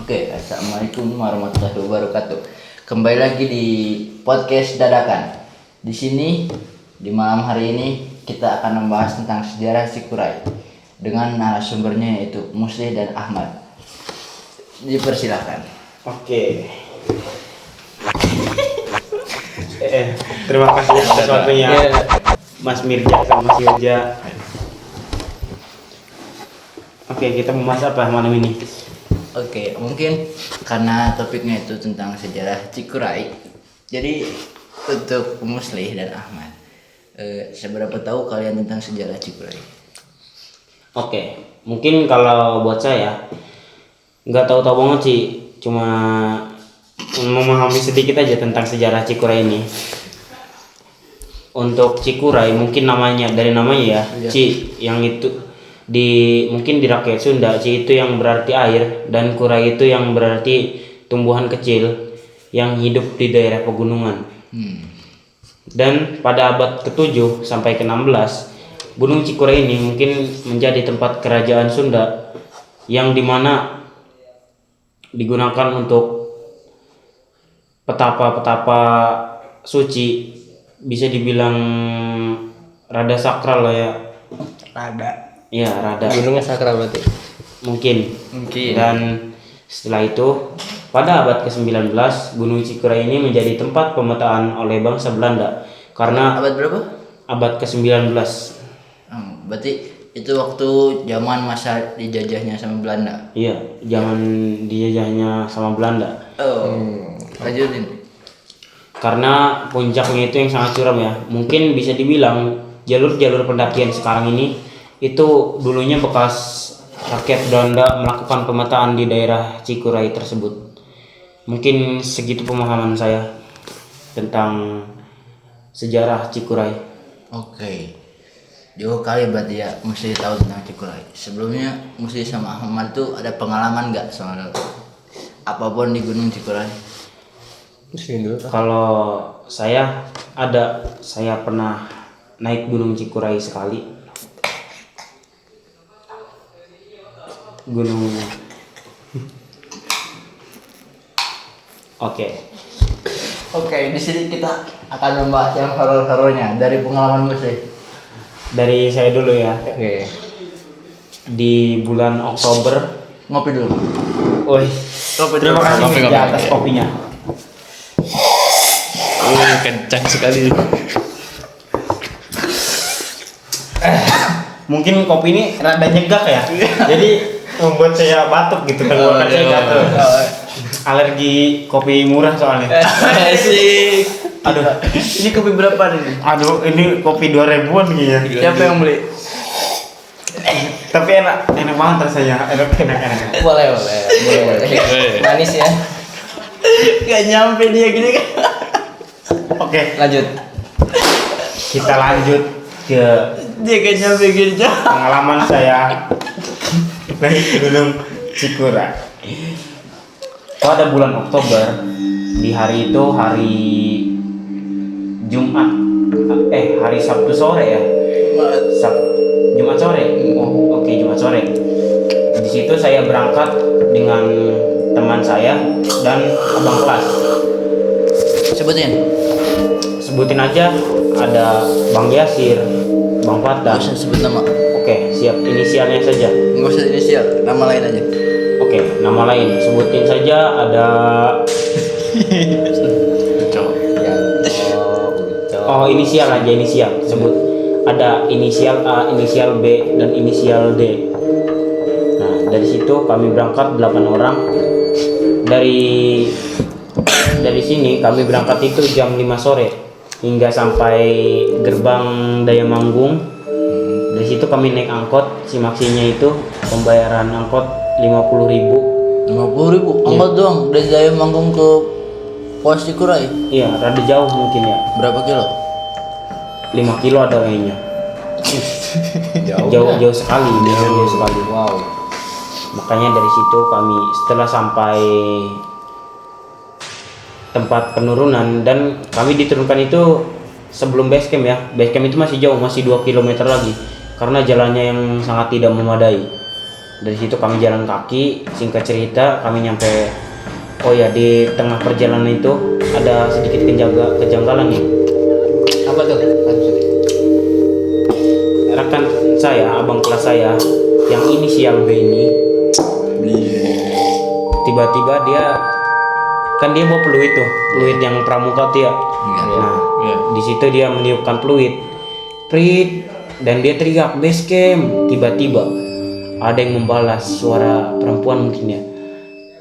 Oke, assalamualaikum warahmatullahi wabarakatuh. Kembali lagi di podcast dadakan. Di sini di malam hari ini kita akan membahas tentang sejarah Cikuray dengan narasumbernya yaitu Musli dan Ahmad. Dipersilakan. Oke. Terima kasih atas waktunya Mas Mirja sama Mas Yoja. Oke, kita membahas apa malam ini? Oke, mungkin karena topiknya itu tentang sejarah Cikuray. Jadi untuk Musli dan Ahmad, seberapa tahu kalian tentang sejarah Cikuray? Oke, mungkin kalau buat saya nggak tahu-tahu banget sih, cuma memahami sedikit aja tentang sejarah Cikuray ini. Untuk Cikuray mungkin namanya dari namanya ya, Iya. Ci yang itu mungkin di rakyat Sunda, Ci itu yang berarti air dan Kuray itu yang berarti tumbuhan kecil yang hidup di daerah pegunungan. Dan pada abad ke-7 sampai ke-16, Gunung Cikuray ini mungkin menjadi tempat kerajaan Sunda yang dimana digunakan untuk petapa-petapa suci, bisa dibilang rada sakral lah ya. Iya, rada. Gunungnya sakral berarti. Mungkin. Mungkin. Dan setelah itu pada abad ke-19 Gunung Cikuray ini menjadi tempat pemetaan oleh bangsa Belanda karena Abad berapa? abad ke-19. Berarti itu waktu zaman masa dijajahnya sama Belanda. Iya, zaman dijajahnya sama Belanda. Lanjutin. Karena puncaknya itu yang sangat curam ya. Mungkin bisa dibilang jalur-jalur pendakian sekarang ini itu dulunya bekas rakyat Belanda melakukan pemetaan di daerah Cikuray tersebut. Mungkin segitu pemahaman saya tentang sejarah Cikuray. Oke. Jauh kali berarti ya mesti tahu tentang Cikuray. Sebelumnya mesti sama Ahmad tuh ada pengalaman nggak soal apapun di Gunung Cikuray? Sini dulu. Kalau saya pernah naik Gunung Cikuray sekali. Gunung. Oke, di sini kita akan membahas yang horor-horornya dari pengalaman Musli. Dari saya dulu ya. Oke. Di bulan Oktober. Ngopi dulu. Woi, terima kasih Kopi, Mirja kopi. atas kopinya. Kencang sekali. Mungkin kopi ini rada nyegak ya. Jadi membuat saya batuk gitu, tenggorokan saya gatel. Alergi kopi murah soalnya. Asik. Aduh, Ini kopi berapa nih? ini kopi 2000-an kayaknya. Siapa yang beli? Tapi enak banget rasanya. Enak. Boleh. Manis ya. Gak nyampe dia gini kan. Oke, Lanjut. kita lanjut ke Dia gak nyampe gini jauh. pengalaman saya naik Gunung Cikuray. Pada bulan Oktober, di hari itu hari Jumat, hari Sabtu sore ya. Jumat sore. Oh, oke, Jumat sore. Di situ saya berangkat dengan teman saya dan abang kelas. Sebutin aja, ada Bang Yasir, Bang Gak Fatah. usah sebut nama. Oke, siap, inisialnya saja. Gak usah inisial, nama lain aja. Oke, nama lain sebutin saja, ada inisial aja, inisial sebut. Ada inisial A, inisial B, dan inisial D. Nah, dari situ kami berangkat 8 orang. Dari sini kami berangkat itu jam 5 sore hingga sampai gerbang Dayamanggung. Dari situ kami naik angkot, simaksinya itu pembayaran angkot 50.000. 50.000 angkot doang dari Dayamanggung ke Pos Cikuray. Iya, rada jauh mungkin ya. Berapa kilo? 5 kilo ada kayaknya. Jauh sekali. Wow. Makanya dari situ kami setelah sampai tempat penurunan dan kami diturunkan itu sebelum base camp ya. Base camp itu masih jauh, masih 2 km lagi karena jalannya yang sangat tidak memadai. Dari situ kami jalan kaki. Singkat cerita kami nyampe, oh ya, di tengah perjalanan itu ada sedikit kejanggalan nih. Apa tuh? Rekan saya, abang kelas saya yang inisial B ini, tiba-tiba dia bawa fluid yang pramuka tuh ya. Nah, di situ dia meniupkan fluid, prit, dan dia teriak base camp. Tiba-tiba ada yang membalas, suara perempuan mungkin ya,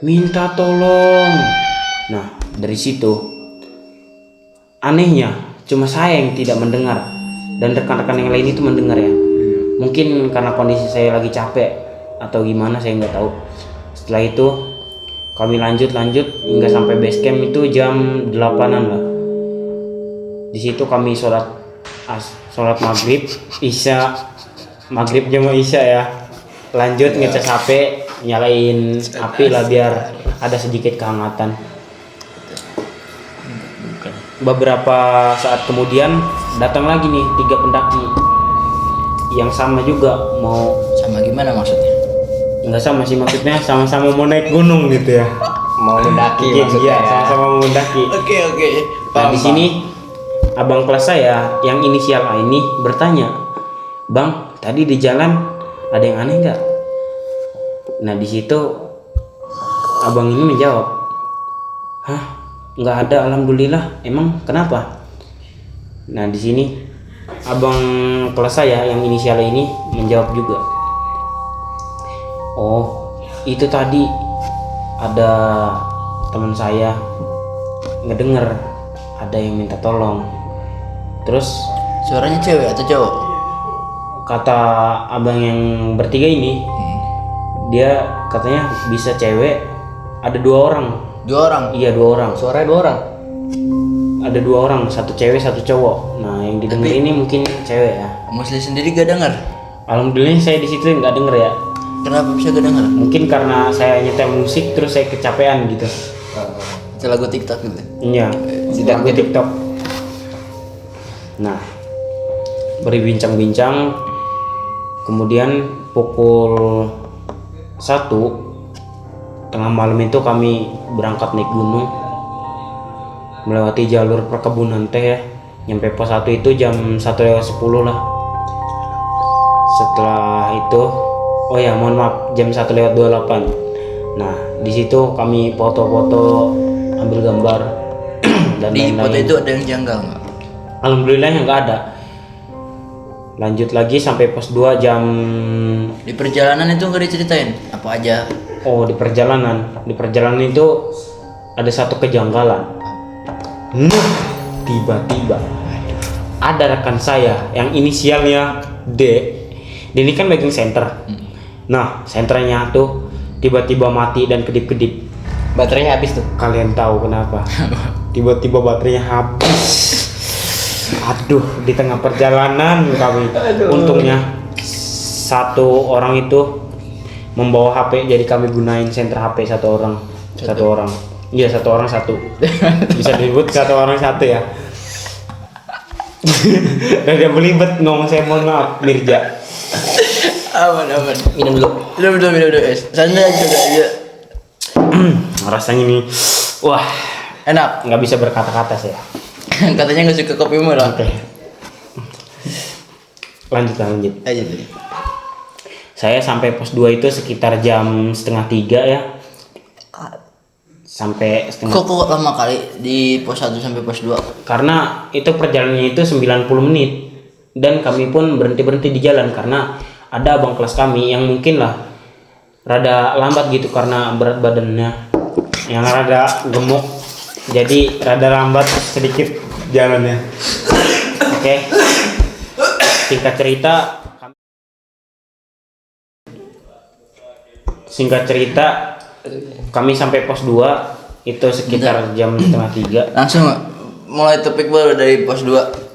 minta tolong. Nah, dari situ anehnya cuma saya yang tidak mendengar dan rekan-rekan yang lain itu mendengar ya. Mungkin karena kondisi saya lagi capek atau gimana, saya nggak tahu. Setelah itu kami lanjut hingga sampai base camp itu jam 8-an lah. Di situ kami sholat maghrib, maghrib jam isya ya. Lanjut ngecas HP, nyalain api lah biar ada sedikit kehangatan. Beberapa saat kemudian datang lagi nih 3 pendaki yang sama juga mau. Sama gimana maksudnya? Nggak sama sih, maksudnya sama-sama mau naik gunung gitu ya. Mau mendaki Iya, maksudnya. sama-sama mau mendaki. Oke. Nah, di sini abang kelas saya yang inisial A ini bertanya, "Bang, tadi di jalan ada yang aneh nggak?" Nah, di situ abang ini menjawab, "Hah, nggak ada, alhamdulillah. Emang kenapa?" Nah, di sini abang kelas saya yang inisial A ini menjawab juga, "Oh, itu tadi ada teman saya ngedenger ada yang minta tolong. Terus Suaranya cewek atau cowok? kata abang yang bertiga ini, dia katanya bisa cewek, ada 2 orang." 2 orang. Iya, 2 orang. Suaranya 2 orang. Ada 2 orang, 1 cewek 1 cowok. Nah, yang didengar ini mungkin cewek ya. Musli sendiri gak dengar? Alhamdulillah saya di situ nggak denger ya. Kenapa bisa gak dengar? Mungkin karena saya nyetel musik terus saya kecapean gitu. Itu lagu TikTok gitu. Iya, Sidang lagu TikTok. Nah, berbincang-bincang, kemudian pukul 1 tengah malam itu kami berangkat naik gunung melewati jalur perkebunan teh ya. Nyampe pos 1 itu jam 1:10 lah. Setelah itu, oh ya mohon maaf, jam 1:28. Nah, di situ kami foto-foto, ambil gambar dan Di lain-lain. foto itu ada yang janggal nggak? Alhamdulillah yang nggak ada. Lanjut lagi sampai pos 2 jam. Di perjalanan itu nggak diceritain apa aja? Oh, di perjalanan itu ada satu kejanggalan. Nah, tiba-tiba ada rekan saya yang inisialnya D. Dia ini kan bagging center. Nah, senternya tuh tiba-tiba mati dan kedip-kedip. Baterainya habis tuh. Kalian tahu kenapa? Tiba-tiba baterainya habis. Aduh, di tengah perjalanan kami. Untungnya 1 orang itu membawa HP, jadi kami gunain senter HP 1 orang. 1 orang. Iya, 1 orang 1. Bisa disebut 1 orang 1 ya. Dan dia belibet ngomong, saya mohon maaf Mirja. Aman. Minum dulu. Minum dulu. Santai aja. Rasanya nih, wah, Enak. nggak bisa berkata-kata saya. Katanya nggak suka kopi murah. Oke. Lanjut. Aja tadi. Saya sampai pos 2 itu sekitar jam 2:30 ya. Sampai setengah. Kok lama kali di pos 1 sampai pos 2? Karena itu perjalanannya itu 90 menit. Dan kami pun berhenti di jalan karena ada abang kelas kami yang mungkin lah rada lambat gitu karena berat badannya yang rada gemuk. Jadi rada lambat sedikit jalannya. Oke. Singkat cerita kami sampai pos 2 itu sekitar jam 2:30. Langsung mulai topik baru dari pos 2.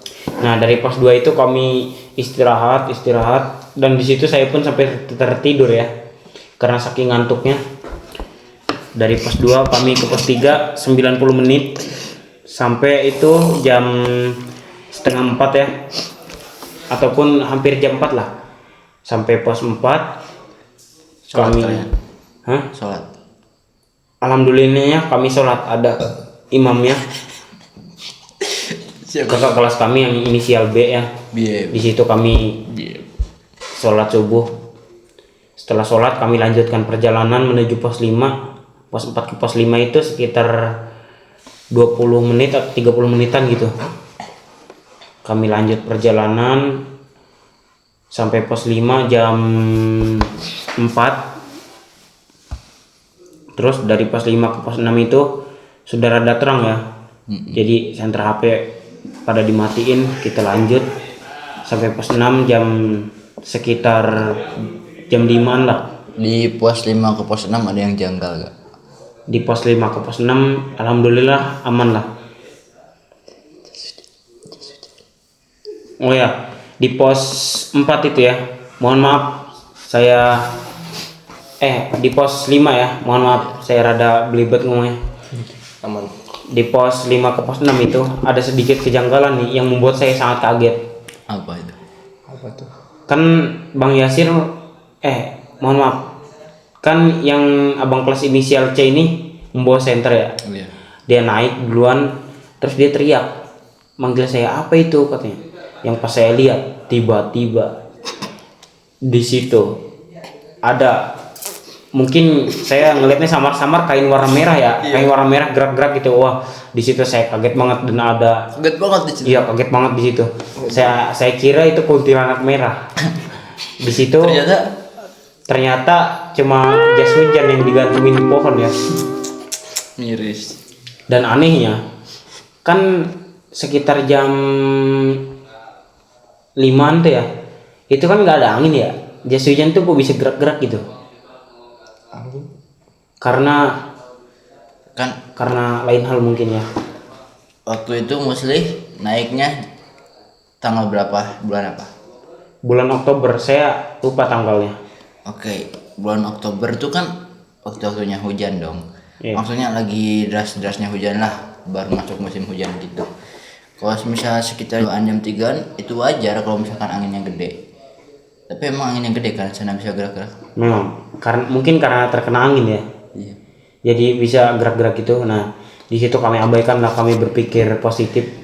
Nah, dari pos 2 itu kami istirahat dan di situ saya pun sampai tertidur ya. Karena saking ngantuknya. Dari pos 2 kami ke pos 3 90 menit sampai itu jam 3:30 ya. Ataupun hampir jam 4 lah. Sampai pos 4 Sholat kami kalian? Hah? Sholat. Alhamdulillahnya kami sholat, ada imamnya. Kakak kelas kami yang inisial B ya. Biar. Di situ kami sholat subuh. Setelah sholat kami lanjutkan perjalanan menuju pos 5. Pos 4 ke pos 5 itu sekitar 20 menit atau 30 menitan gitu. Kami lanjut perjalanan sampai pos 5 jam 4. Terus dari pos 5 ke pos 6 itu sudah rada terang ya. Jadi senter HP pada dimatiin, kita lanjut sampai pos 6 jam sekitar jam 5-an lah. Di pos 5 ke pos 6 ada yang janggal gak? Di pos 5 ke pos 6 alhamdulillah aman lah. Oh ya, di pos 4 itu ya. Mohon maaf saya di pos 5 ya. Mohon maaf saya rada belibet ngomongnya. Aman. Di pos 5 ke pos 6 itu ada sedikit kejanggalan nih yang membuat saya sangat kaget. Apa itu? Apa tuh? Kan Bang Yasir mohon maaf. Kan yang abang kelas inisial C ini membawa senter ya. Iya. Dia naik duluan terus dia teriak manggil saya, apa itu katanya. Yang pas saya lihat tiba-tiba di situ ada, mungkin saya ngelihatnya samar-samar kain warna merah ya. Kain warna merah gerak-gerak gitu. Wah, di situ saya kaget banget dan ada Kaget banget di situ. iya kaget banget di situ. Saya kira itu kuntilanak merah. Di situ ternyata cuma jas hujan yang digantungin di pohon ya. Miris. Dan anehnya kan sekitar jam 5-an tuh ya, itu kan nggak ada angin ya. Jas hujan tuh kok bisa gerak-gerak gitu? Karena lain hal mungkin ya. Waktu itu Muslih naiknya tanggal berapa? Bulan apa? Bulan Oktober, saya lupa tanggalnya. Oke, bulan Oktober itu kan waktu-waktunya hujan dong. Iya. Maksudnya lagi deras-derasnya hujan lah, baru masuk musim hujan gitu. Kalau misalnya sekitar jam 3-an itu wajar kalau misalkan anginnya gede. Tapi emang anginnya gede kan, sana bisa gerak-gerak. Memang mungkin karena terkena angin ya. Iya. Jadi bisa gerak-gerak gitu. Nah, di situ kami abaikan lah, kami berpikir positif.